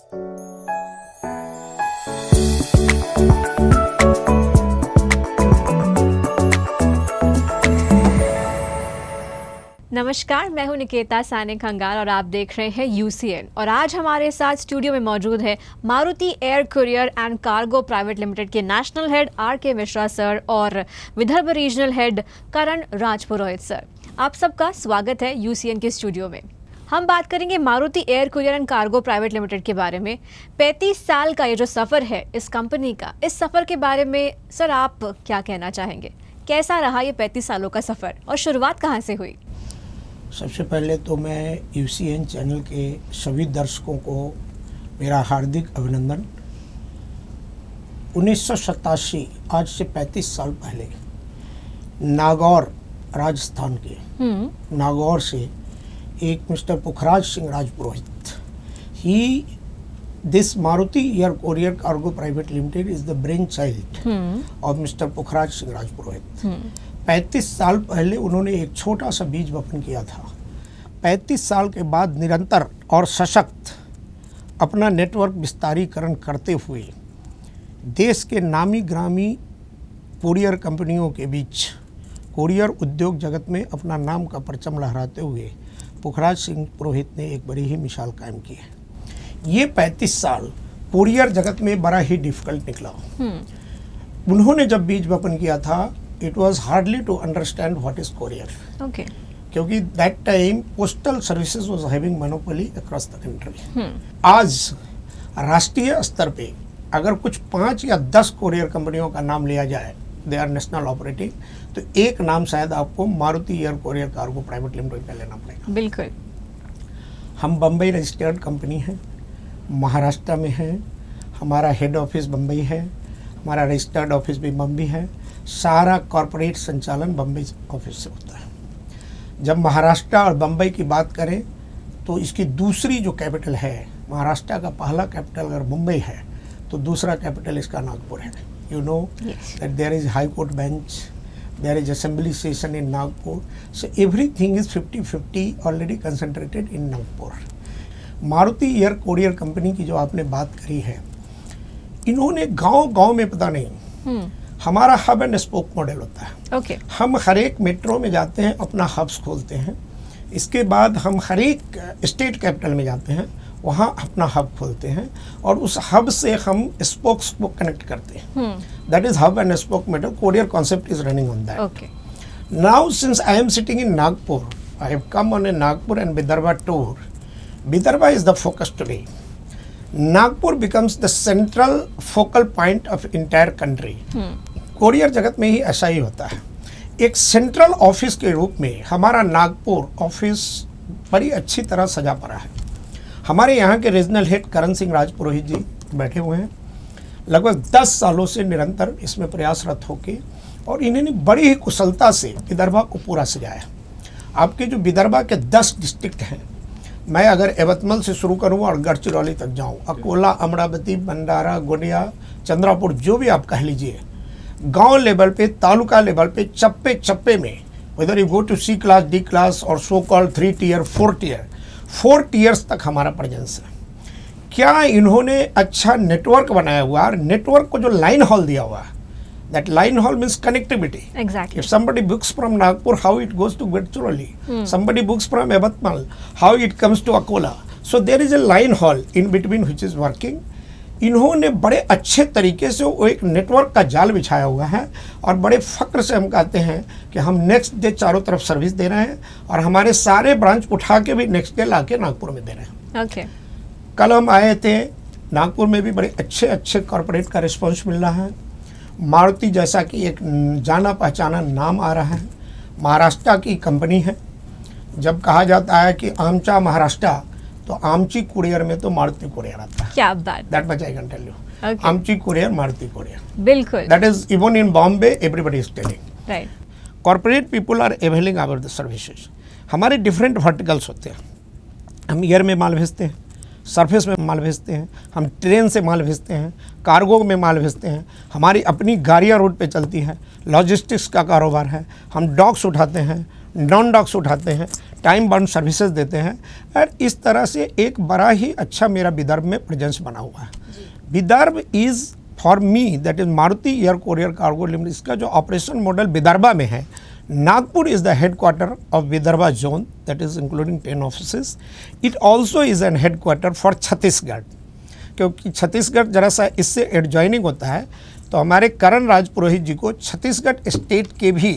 नमस्कार, मैं हूं निकेता साने खंगाल और आप देख रहे हैं यूसीएन। और आज हमारे साथ स्टूडियो में मौजूद है Maruti air courier and cargo private limited के national head R K. Mishra sir और Vidarbha regional head Karan Rajpurohit sir. आप सबका स्वागत है यूसीएन के स्टूडियो में। हम बात करेंगे Maruti air courier and cargo private limited के बारे में। 35 साल का ये जो सफ़र है इस कंपनी का, इस सफ़र के बारे में सर आप क्या कहना चाहेंगे? कैसा रहा ये 35 सालों का सफ़र और शुरुआत कहाँ से हुई? सबसे पहले तो मैं यूसीएन चैनल के सभी दर्शकों को मेरा हार्दिक अभिनंदन। 1987 आज से 35 साल पहले नागौर राजस्थान के नागौर से एक mister Pukhraj Singh Rajpurohit, he this Maruti air courier cargo private limited is the brain child of mister Pukhraj Singh Rajpurohit. 35 साल पहले उन्होंने एक छोटा सा बीज वपन किया था। 35 साल के बाद निरंतर और सशक्त अपना नेटवर्क विस्तारीकरण करते हुए देश के नामी ग्रामी कुरियर कंपनियों के बीच कुरियर उद्योग जगत में अपना नाम का परचम लहराते हुए पुखराज सिंह पुरोहित ने एक बड़ी ही मिसाल कायम की है। ये 35 साल कुरियर जगत में बड़ा ही डिफिकल्ट निकला। उन्होंने जब बीज वपन किया था, it was hardly to understand what is courier. Okay. क्योंकि that time postal services was having monopoly across the country. आज राष्ट्रीय स्तर पे अगर कुछ 5 या 10 कोरियर कंपनियों का नाम लिया जाए, दे आर नेशनल ऑपरेटिंग, तो एक नाम शायद आपको Maruti air courier cargo private limited का लेना पड़ेगा। बिल्कुल। हम बम्बई रजिस्टर्ड कंपनी हैं, महाराष्ट्र में है, हमारा हेड ऑफिस बम्बई है, हमारा रजिस्टर्ड ऑफिस भी बम्बई है, सारा कॉरपोरेट संचालन बम्बई ऑफिस से होता है। जब महाराष्ट्र और बम्बई की बात करें तो इसकी दूसरी जो कैपिटल है, महाराष्ट्र का पहला कैपिटल अगर मुंबई है तो दूसरा कैपिटल इसका नागपुर है। You know that there is high court bench, there is assembly session in Nagpur, so everything is 50-50 already concentrated in Nagpur. Maruti air courier company की जो आपने बात करी है, इन्होंने गांव-गांव में पता नहीं, हमारा हब एंड स्पोक मॉडल होता है। Okay. हम हर एक मेट्रो में जाते हैं, अपना हब्स खोलते हैं। इसके बाद हम हर एक स्टेट कैपिटल में जाते हैं, वहाँ अपना हब खोलते हैं और उस हब से हम स्पोक्स को कनेक्ट करते हैं। That is hub and spoke model. Courier concept is running on that. Now since I am sitting in Nagpur, I have come on A Nagpur and Vidarbha tour. Vidarbha is the focus today. Nagpur becomes the central focal point of entire country. Courier जगत में ही ऐसा ही होता है। एक central office के रूप में हमारा नागपुर ऑफिस बड़ी अच्छी तरह सजा पड़ा है। हमारे यहाँ के रीजनल हेड करण सिंह राजपुरोहित जी बैठे हुए हैं, लगभग 10 सालों से निरंतर इसमें प्रयासरत होके, और इन्होंने बड़ी ही कुशलता से विदर्भा को पूरा सजाया। आपके जो विदर्भा के 10 डिस्ट्रिक्ट हैं, मैं अगर यवतमाल से शुरू करूँ और गढ़चिरौली तक जाऊँ, अकोला, अमरावती, भंडारा, गोंदिया, चंद्रापुर, जो भी आप कह लीजिए, गांव लेवल पे, तालुका लेवल पे, चप्पे चप्पे में, whether you go to C class, D class और सो कॉल्ड 3 टियर, 4 टियर्स तक हमारा प्रेजेंस है। क्या इन्होंने अच्छा नेटवर्क बनाया हुआ, और नेटवर्क को जो लाइन हॉल दिया हुआ है, that line haul means connectivity. Exactly. If somebody books from Nagpur, how it goes to Gadchiroli? Somebody books from Yavatmal, how it comes to Akola? So there is a line haul in between which is working. इन्होंने बड़े अच्छे तरीके से वो एक network का जाल बिछाया हुआ है, और बड़े फक्र से हम कहते हैं कि हम नेक्स्ट डे चारों तरफ सर्विस दे रहे हैं, और हमारे सारे ब्रांच उठा के भी नेक्स्ट डे ला के नागपुर में दे रहे हैं। Okay. कल हम आए थे नागपुर में, भी बड़े अच्छे कॉरपोरेट का रिस्पॉन्स मिल रहा है। मारुति जैसा कि एक जाना पहचाना नाम आ रहा है, महाराष्ट्र की कंपनी है। जब कहा जाता है कि आमचा महाराष्ट्र, तो आमची कुरियर में तो मारुति कुरियर आता है। क्या बात। That much I can tell you. Okay. आमची कुरियर, मारुति कुरियर। बिल्कुल। That is even in Bombay everybody is telling. Right. Corporate people are availing our the services. हमारे डिफरेंट वर्टिकल्स होते हैं। हम एयर में माल भेजते हैं, सरफेस में माल भेजते हैं, हम ट्रेन से माल भेजते हैं, कार्गो में माल भेजते हैं, हमारी अपनी गाड़ियाँ रोड पे चलती हैं, लॉजिस्टिक्स का कारोबार है, हम डॉक्स उठाते हैं, नॉन डॉक्स उठाते हैं, टाइम बाउंड सर्विसेज देते हैं, और इस तरह से एक बड़ा ही अच्छा मेरा विदर्भ में प्रेजेंस बना हुआ है। Vidarbha is for me, that is Maruti air courier cargo limited, इसका जो ऑपरेशन मॉडल विदर्भा में है, Nagpur is the headquarter of Vidarbha zone, that is including 10 offices. It also is an headquarter for Chhattisgarh, क्योंकि छत्तीसगढ़ जरा सा इससे एडजॉइनिंग होता है, तो हमारे करण राज पुरोहित जी को छत्तीसगढ़ स्टेट के भी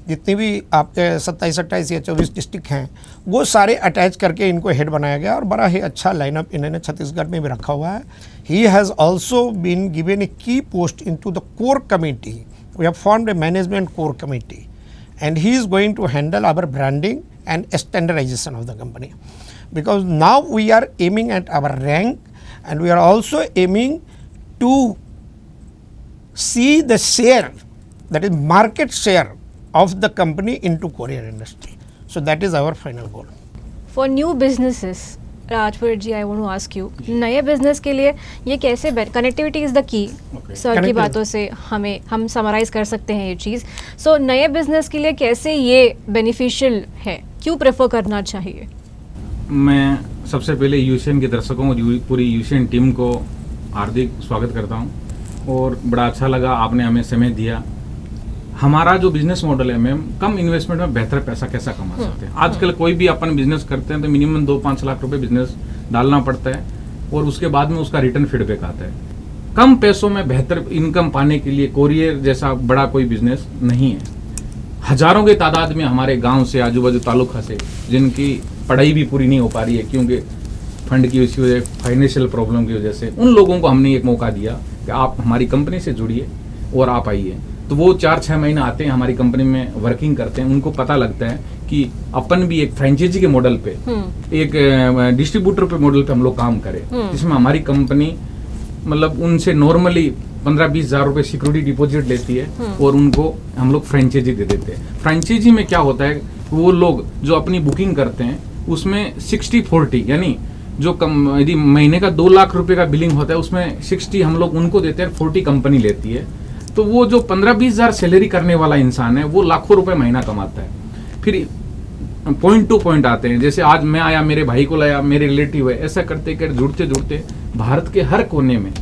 जितनी भी आपके 27-28 या 24 डिस्ट्रिक्ट हैं वो सारे अटैच करके इनको हेड बनाया गया, और बड़ा ही अच्छा लाइनअप इन्होंने छत्तीसगढ़ में भी रखा हुआ है। He has also been given a key post in to the core committee. We have formed a management core committee and he is going to handle our branding and standardization of the company, because now we are aiming at our rank, and we are also aiming to see the share, that is market share of the company into courier industry. So that is our final goal. For new businesses, Rajpur ji, I want to ask you, नए business के लिए ये कैसे connectivity is the key, sir की बातों से हम summarise कर सकते हैं ये चीज़। सो नए बिजनेस के लिए कैसे ये बेनिफिशियल है, क्यों प्रेफर करना चाहिए? मैं सबसे पहले यूसीएन के दर्शकों और पूरी यूसीएन टीम को हार्दिक स्वागत करता हूं, और बड़ा अच्छा लगा आपने हमें समय दिया। हमारा जो बिजनेस मॉडल है मैम, कम इन्वेस्टमेंट में बेहतर पैसा कैसा कमा सकते हैं। आजकल कोई भी अपन बिजनेस करते हैं तो मिनिमम 2-5 लाख रुपए बिजनेस डालना पड़ता है, और उसके बाद में उसका रिटर्न फीडबैक आता है। कम पैसों में बेहतर इनकम पाने के लिए कोरियर जैसा बड़ा कोई बिजनेस नहीं है। हजारों की तादाद में हमारे गांव से, आजू बाजू तालुका से, जिनकी पढ़ाई भी पूरी नहीं हो पा रही है क्योंकि फंड की वजह, फाइनेंशियल प्रॉब्लम की वजह से, उन लोगों को हमने एक मौका दिया कि आप हमारी कंपनी से जुड़िए और आप आइए। तो वो 4-6 महीना आते हैं, हमारी कंपनी में वर्किंग करते हैं, उनको पता लगता है कि अपन भी एक फ्रेंचाइजी के मॉडल पे, एक डिस्ट्रीब्यूटर पे मॉडल पे हम लोग काम करें, जिसमें हमारी कंपनी मतलब उनसे नॉर्मली 15-20 हज़ार रुपए सिक्योरिटी डिपॉजिट लेती है, और उनको हम लोग फ्रेंचाइजी दे देते हैं। फ्रेंचाइजी में क्या होता है, वो लोग जो अपनी बुकिंग करते हैं उसमें 60-40, यानी जो यदि महीने का 2 लाख रुपए का बिलिंग होता है उसमें 60 हम लोग उनको देते हैं, 40 कंपनी लेती है। तो वो जो 15-20 हज़ार सैलरी करने वाला इंसान है वो लाखों रुपए महीना कमाता है। फिर पॉइंट टू पॉइंट आते हैं, जैसे आज मैं आया, मेरे भाई को लाया, मेरे रिलेटिव है, ऐसा करते करते जुड़ते जुड़ते भारत के हर कोने में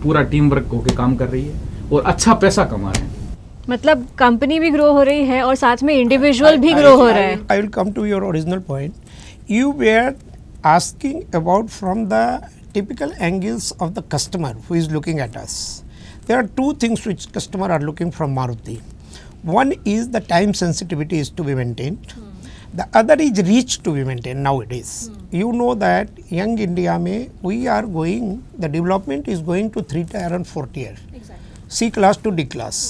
पूरा टीम वर्क होकर काम कर रही है और अच्छा पैसा कमा रहे हैं। मतलब कंपनी भी ग्रो हो रही है और साथ में इंडिविजुअल भी ग्रो हो रहा है। I will come to your original point. You were asking about from the typical angles of the customer who is looking at us. There are two things which customer are looking from Maruti. One is the time sensitivity is to be maintained. The other is reach to be maintained nowadays. You know that young India mein we are going, the development is going to 3 tier and 4 tier. Exactly. C class to D class.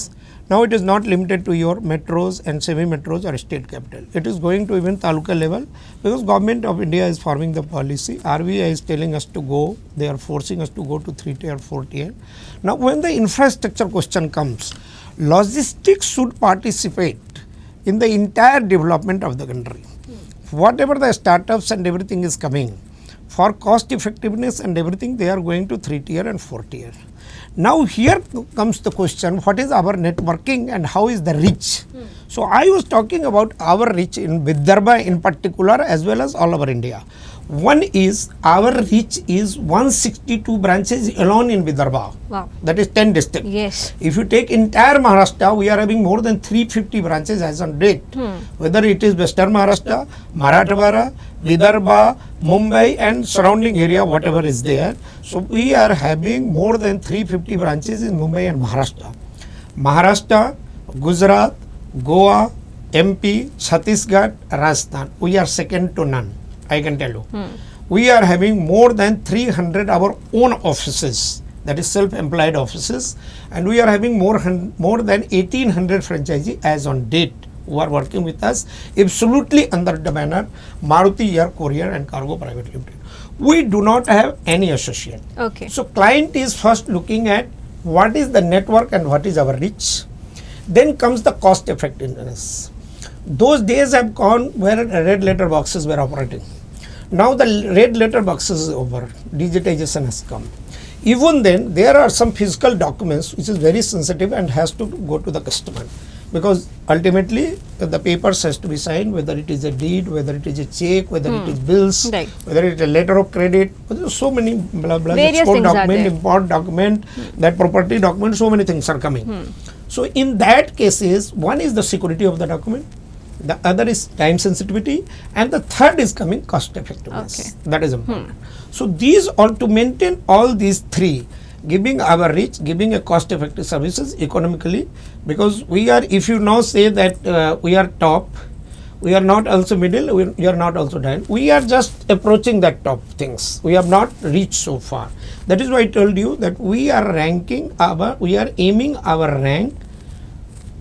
Now it is not limited to your metros and semi-metros or state capital. It is going to even taluka level, because government of India is forming the policy. RBI is telling us to go, they are forcing us to go to 3 tier, 4 tier. Now when the infrastructure question comes, logistics should participate in the entire development of the country. Whatever the startups and everything is coming, for cost effectiveness and everything, they are going to 3 tier and 4 tier. Now here comes the question, what is our networking and how is the reach? So I was talking about our reach in Vidarbha in particular as well as all over India. One is our reach is 162 branches alone in Vidarbha. Wow. That is 10 districts. Yes. If you take entire Maharashtra, we are having more than 350 branches as on date. Whether it is Western Maharashtra, Marathwada, Vidarbha, Mumbai and surrounding area, whatever is there. So we are having more than 350 branches in Mumbai and Maharashtra. Maharashtra, Gujarat, Goa, MP, Chhattisgarh, Rajasthan. We are second to none, I can tell you. We are having more than 300 our own offices, that is self-employed offices, and we are having more than 1800 franchisee as on date who are working with us absolutely under the banner Maruti Air Courier and Cargo Private Limited. We do not have any associate. Okay. So client is first looking at what is the network and what is our reach. Then comes the cost effectiveness. Those days have gone where red letter boxes were operating. Now the red letter boxes is over. Digitization has come. Even then, there are some physical documents which is very sensitive and has to go to the customer, because ultimately the papers has to be signed, whether it is a deed, whether it is a check, whether it is bills, Right. whether it is a letter of credit. There's so many blah blah Various export things are document, there. import document, that property document. So many things are coming. So in that cases, one is the security of the document, the other is time sensitivity, and the third is coming cost effectiveness. Okay. That is important. So these all, to maintain all these three, giving our reach, giving a cost effective services economically, because we are, if you now say that we are top, we are not also middle, we are not also down, we are just approaching that top things. We have not reached so far. That is why I told you that we are we are aiming our rank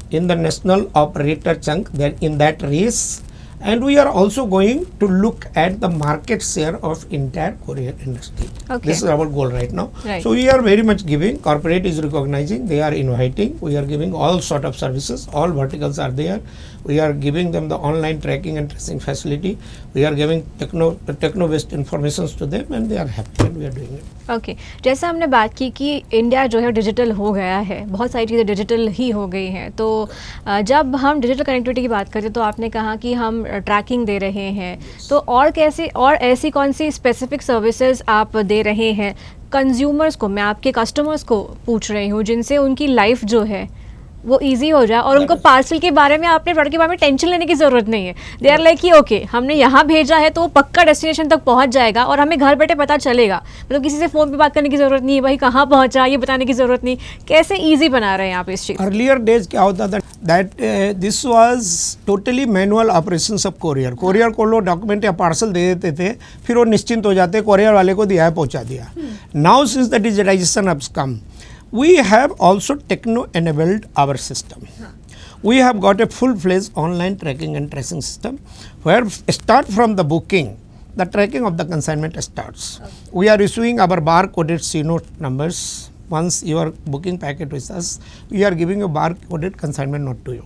in the national operator chunk, that in that race, and we are also going to look at the market share of entire courier industry. Okay. This is our goal right now. Right. So we are very much giving, corporate is recognizing, they are inviting, we are giving all sort of services, all verticals are there. We are giving them the online tracking and tracing facility. We are giving techno-based informations to them, and they are happy, and we are doing it. Okay जैसा हमने बात की कि India जो है digital हो गया है, बहुत सारी चीज़ें डिजिटल ही हो गई हैं, तो जब हम डिजिटल कनेक्टिविटी की बात करते हैं तो आपने कहा कि हम ट्रैकिंग दे रहे हैं, तो और कैसे और ऐसी कौन सी स्पेसिफिक सर्विसेज आप दे रहे हैं कंज्यूमर्स को, मैं आपके कस्टमर्स को पूछ रही हूँ, जिनसे उनकी लाइफ जो है वो इजी हो जाए और उनको पार्सल के बारे में, अपने प्रोडक्ट के बारे में टेंशन लेने की ज़रूरत नहीं है. दे आर लाइक कि ओके हमने यहाँ भेजा है तो वो पक्का डेस्टिनेशन तक पहुँच जाएगा और हमें घर बैठे पता चलेगा, मतलब किसी से फ़ोन पे बात करने की ज़रूरत नहीं है, भाई कहाँ पहुँचा ये बताने की ज़रूरत नहीं. कैसे ईजी बना रहे हैं आप इस चीज़? Earlier days क्या होता था that this was totally manual operations of courier. Courier को लोग डॉक्यूमेंट या पार्सल दे देते थे, फिर वो निश्चिंत हो जाते, कोरियर वाले को दिया है पहुँचा दिया. Now since the digitization has come, we have also techno-enabled our system. We have got a full-fledged online tracking and tracing system where start from the booking, the tracking of the consignment starts. Okay. We are issuing our bar-coded C-note numbers. Once you are booking packet with us, we are giving a bar-coded consignment note to you.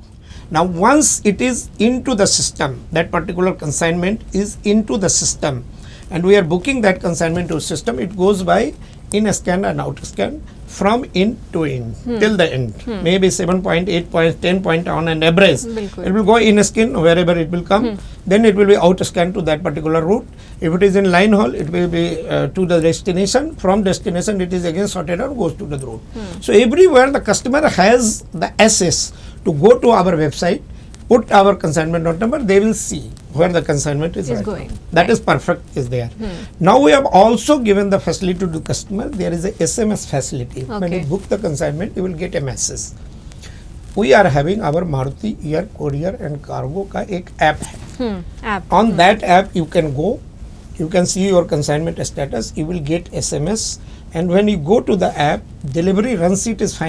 Now once it is into the system, that particular consignment is into the system, and we are booking that consignment to system, it goes by in scan and out scan from in to in till the end. Maybe 7 point, 8 point, 10 point on an average. It will go in scan wherever it will come. Then it will be out scan to that particular route. If it is in line haul, it will be to the destination. From destination, it is again sorted out, goes to the route. So everywhere the customer has the access to go to our website, put our consignment note number, they will see where the consignment is right going. now. That is perfect, is there. Now we have also given the facility to the customer. There is a SMS facility. When you Okay. book the consignment, you will get a message. We are having our Maruti Air Courier and Cargo का एक app है. App On that app you can go, you can see your consignment status, you will get SMS, and when you go to the app, delivery run sheet is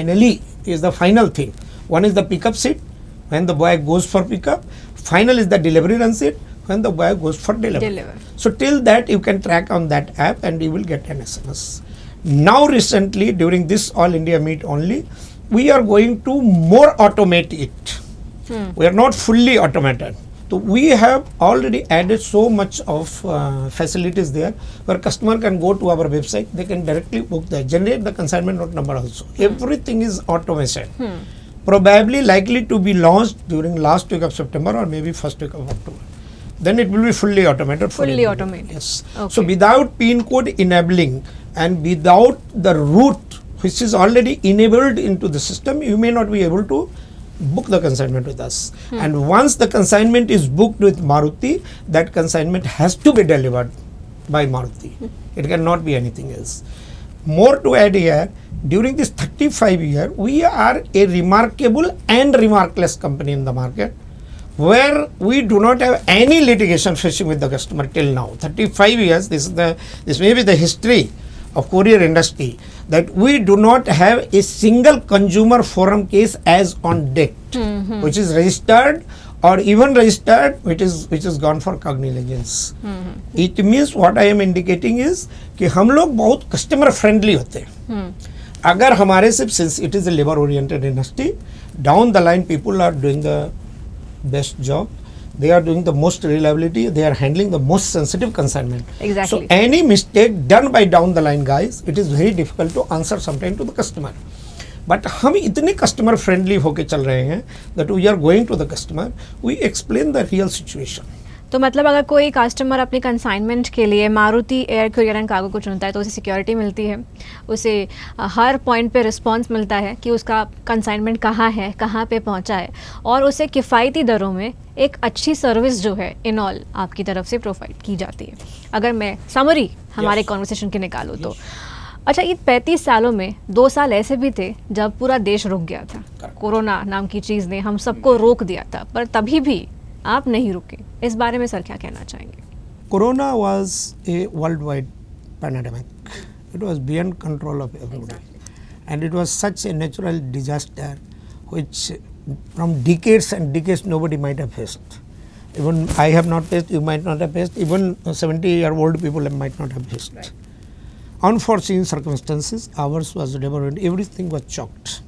the final thing. One is the pickup sheet, when the boy goes for pickup. Final is the delivery run sheet, when the boy goes for delivery. So till that you can track on that app and you will get an SMS. Now recently during this All India Meet only, we are going to more automate it. We are not fully automated. So we have already added so much of facilities there where customer can go to our website, they can directly book generate the consignment note number also. Everything is automation. Probably likely to be launched during last week of September or maybe first week of October. Then it will be fully automated. Fully automated. Yes. Okay. So without PIN code enabling and without the route which is already enabled into the system, you may not be able to book the consignment with us. And once the consignment is booked with Maruti, that consignment has to be delivered by Maruti. It cannot be anything else. More to add here, during this 35 year, we are a remarkable and remarkless company in the market where we do not have any litigation facing with the customer till now. 35 years, this may be the history of courier industry, that we do not have a single consumer forum case as on date, which is registered or even registered, which is gone for cognizance. It means what I am indicating is कि हम लोग बहुत customer friendly होते हैं. अगर हमारे सिर्फ, since it is a labor oriented industry, down the line people are doing the best job. They are doing the most reliability. They are handling the most sensitive consignment. Exactly. So any mistake done by down the line guys, it is very difficult to answer sometime to the customer. But हम इतने customer friendly होके चल रहे हैं that we are going to the customer, we explain the real situation. तो मतलब अगर कोई कस्टमर अपनी कंसाइनमेंट के लिए Maruti air courier and cargo को चुनता है तो उसे सिक्योरिटी मिलती है, उसे हर पॉइंट पे रिस्पांस मिलता है कि उसका कंसाइनमेंट कहाँ है, कहाँ पे पहुँचा है, और उसे किफ़ायती दरों में एक अच्छी सर्विस जो है इन ऑल आपकी तरफ से प्रोवाइड की जाती है। अगर मैं समरी हमारे कॉन्वर्सेशन की निकालूँ तो अच्छा, इन 35 सालों में 2 साल ऐसे भी थे जब पूरा देश रुक गया था, कोरोना नाम की चीज़ ने हम सबको रोक दिया था, पर तभी भी आप नहीं रुके। इस बारे में सर क्या कहना चाहेंगे? Corona was a worldwide pandemic. It was beyond control of everybody. And it was such a natural disaster which from decades and decades nobody might have faced. Even I have not faced, you might not have faced, even 70-year-old people might not have faced. Right. Unforeseen circumstances, ours was never, everything was choked.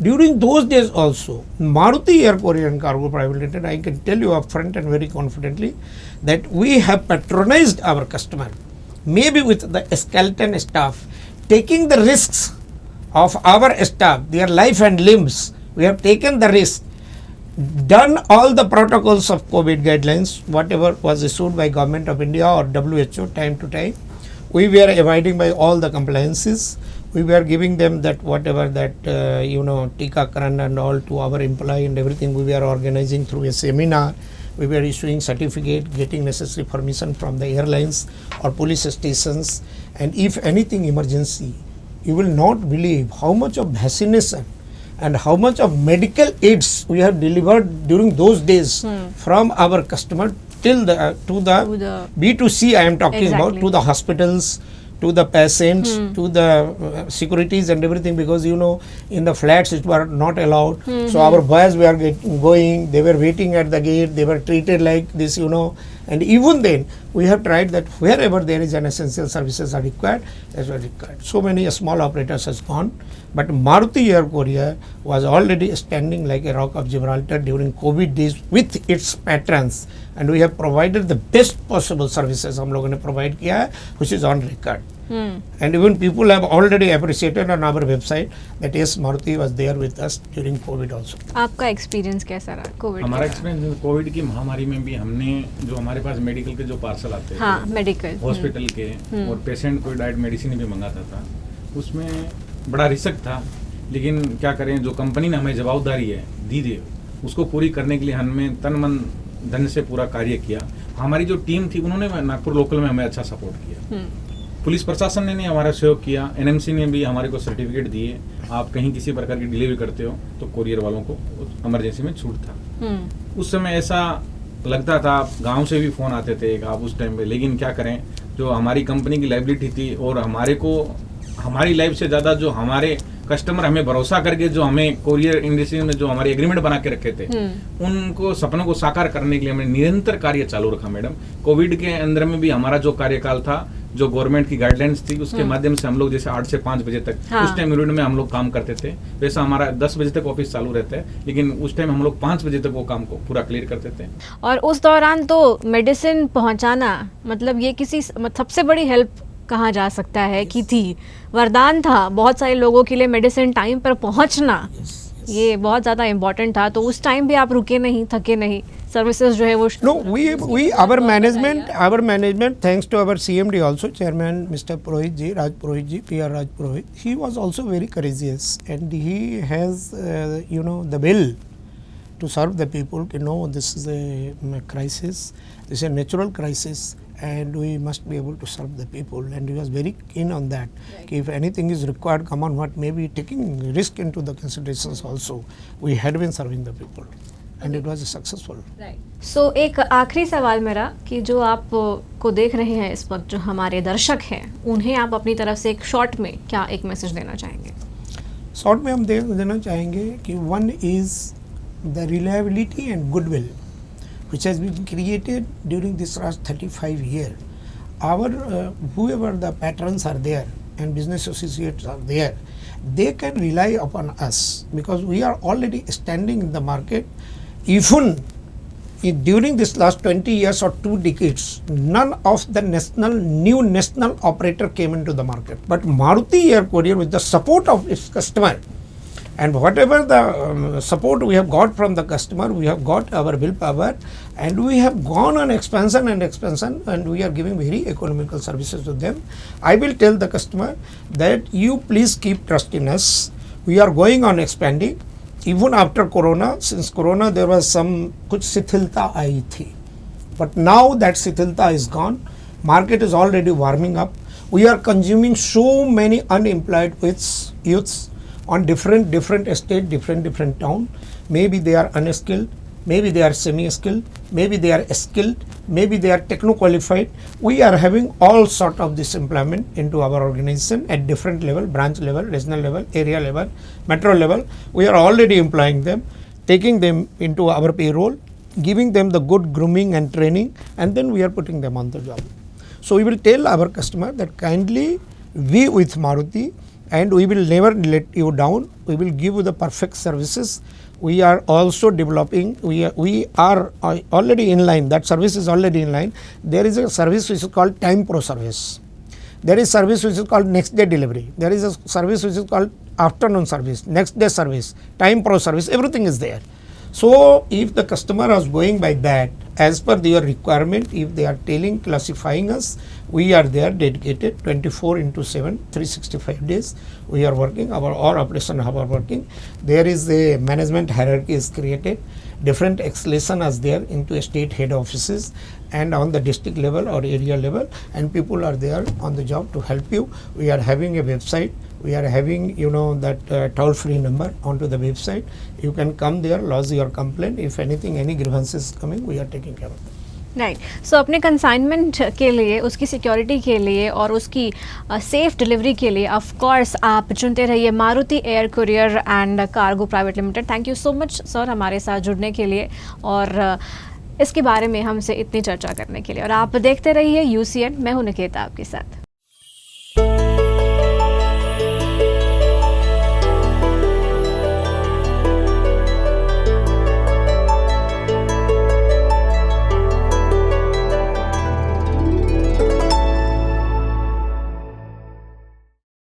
During those days also, Maruti Air Courier and Cargo Private Limited, I can tell you upfront and very confidently that we have patronized our customer, maybe with the skeleton staff, taking the risks of our staff, their life and limbs. We have taken the risk, done all the protocols of COVID guidelines, whatever was issued by Government of India or WHO time to time. We were abiding by all the compliances. We were giving them that whatever that Tikakaran and all to our employee and everything. We were organizing through a seminar. We were issuing certificate, getting necessary permission from the airlines or police stations. And if anything emergency, you will not believe how much of vaccination and how much of medical aids we have delivered during those days from our customer till the to the B2C I am talking about, to the hospitals, to the patients, to the securities and everything, because in the flats it were not allowed. So our boys were going, they were waiting at the gate, they were treated like this, and even then we have tried that wherever there is an essential services are required, as were required. So many small operators has gone, but Maruti Air Courier was already standing like a rock of Gibraltar during COVID days with its patrons, and we have provided the best possible services हम लोगों ने provide किया है, which is on record. And even people have already appreciated on our website that yes, Maruti was there with us during COVID also. आपका experience कैसा रहा Covid? हमारा experience Covid की महामारी में भी हमने जो हमारे पास मेडिकल के जो पार्सल आते थे, मेडिकल हॉस्पिटल के, और पेशेंट कोई डाइट मेडिसिन भी मंगाता था, उसमें बड़ा रिस्क था, लेकिन क्या करें, जो कंपनी ने हमें जवाबदारी है दी थी उसको पूरी करने के लिए हमने तन मन धन से पूरा कार्य किया। हमारी जो टीम थी उन्होंने नागपुर लोकल में हमें अच्छा सपोर्ट किया, पुलिस प्रशासन ने हमारा सहयोग किया, एनएमसी ने भी हमारे को सर्टिफिकेट दिए, आप कहीं किसी प्रकार की डिलीवरी करते हो तो कोरियर वालों को इमरजेंसी में छूट था। उस समय ऐसा लगता था, गांव से भी फोन आते थे आप उस टाइम पे, लेकिन क्या करें, जो हमारी कंपनी की लाइबिलिटी थी और हमारे को हमारी लाइफ से ज़्यादा जो हमारे कस्टमर हमें भरोसा करके जो हमें कोरियर इंडस्ट्री में जो हमारे एग्रीमेंट बना के रखे थे, उनको सपनों को साकार करने के लिए हमने निरंतर कार्य चालू रखा। मैडम, कोविड के अंदर में भी हमारा जो कार्यकाल था, जो गवर्नमेंट की गाइडलाइंस थी, उसके माध्यम से हम लोग जैसे 8 से 5 बजे तक उस टाइम पीरियड में हम लोग काम करते थे। वैसा हमारा 10 बजे तक ऑफिस चालू रहता है, लेकिन उस टाइम हम लोग 5 बजे तक वो काम को पूरा क्लियर करते थे। और उस दौरान तो मेडिसिन पहुंचाना मतलब ये किसी सबसे बड़ी हेल्प कहा जा सकता है कि थी, वरदान था बहुत सारे लोगों के लिए मेडिसिन टाइम पर पहुंचना। ये बहुत ज़्यादा इम्पोर्टेंट था, तो उस टाइम भी आप रुके नहीं, थके नहीं, सर्विसेज जो है वो our management thanks to our CMD also, chairman Mr. Purohit ji, Raj Purohit ji, PR Raj Purohit, he was also very courageous, and he has the will to serve the people. This is a crisis, this is a natural crisis, and we must be able to serve the people, and he was very keen on that. If anything is required, come on, what may be taking risk into the considerations also, we had been serving the people, and it was successful. So एक आखिरी सवाल मेरा कि जो आप को देख रहे हैं इस वक्त, जो हमारे दर्शक हैं, उन्हें आप अपनी तरफ से एक शॉर्ट में क्या एक मैसेज देना चाहेंगे? शॉर्ट में हम देना चाहेंगे कि one is the reliability and goodwill which has been created during this last 35 years. Our whoever the patrons are there and business associates are there, they can rely upon us because we are already standing in the market. Even during this last 20 years or 2 decades, none of the new national operator came into the market. But Maruti Air Courier, with the support of its customer, And whatever the support we have got from the customer, we have got our willpower, and we have gone on expansion, and we are giving very economical services to them. I will tell the customer that you please keep trust in us. We are going on expanding. Even after Corona, since Corona there was some कुछ शिथिलता आई थी, but now that शिथिलता is gone. Market is already warming up. We are consuming so many unemployed youths on different estate, different town. Maybe they are unskilled, maybe they are semi-skilled, maybe they are skilled, maybe they are techno-qualified. We are having all sort of this employment into our organization at different level, branch level, regional level, area level, metro level. We are already employing them, taking them into our payroll, giving them the good grooming and training, and then we are putting them on the job. So we will tell our customer that kindly be with Maruti, and we will never let you down. We will give you the perfect services. We are also developing, we are already in line, that service is already in line. There is a service which is called Time Pro service. There is service which is called next day delivery. There is a service which is called afternoon service, next day service, Time Pro service, everything is there. So if the customer is going by that, as per their requirement, if they are classifying us, we are there dedicated 24/7, 365 days. We are working, our operation hub are working. There is a management hierarchy is created. Different escalation is there into state head offices and on the district level or area level, and people are there on the job to help you. We are having a website. We are having, that toll-free number onto the website. You can come there, lodge your complaint. If anything, any grievances coming, we are taking care of them. Right so अपने consignment के लिए, उसकी security के लिए और उसकी safe delivery के लिए ऑफ कोर्स आप चुनते रहिए Maruti air courier and cargo private limited. Thank you so much sir हमारे साथ जुड़ने के लिए और इसके बारे में हमसे इतनी चर्चा करने के लिए। और आप देखते रहिए UCN, मैं हूं निकेता आपके साथ।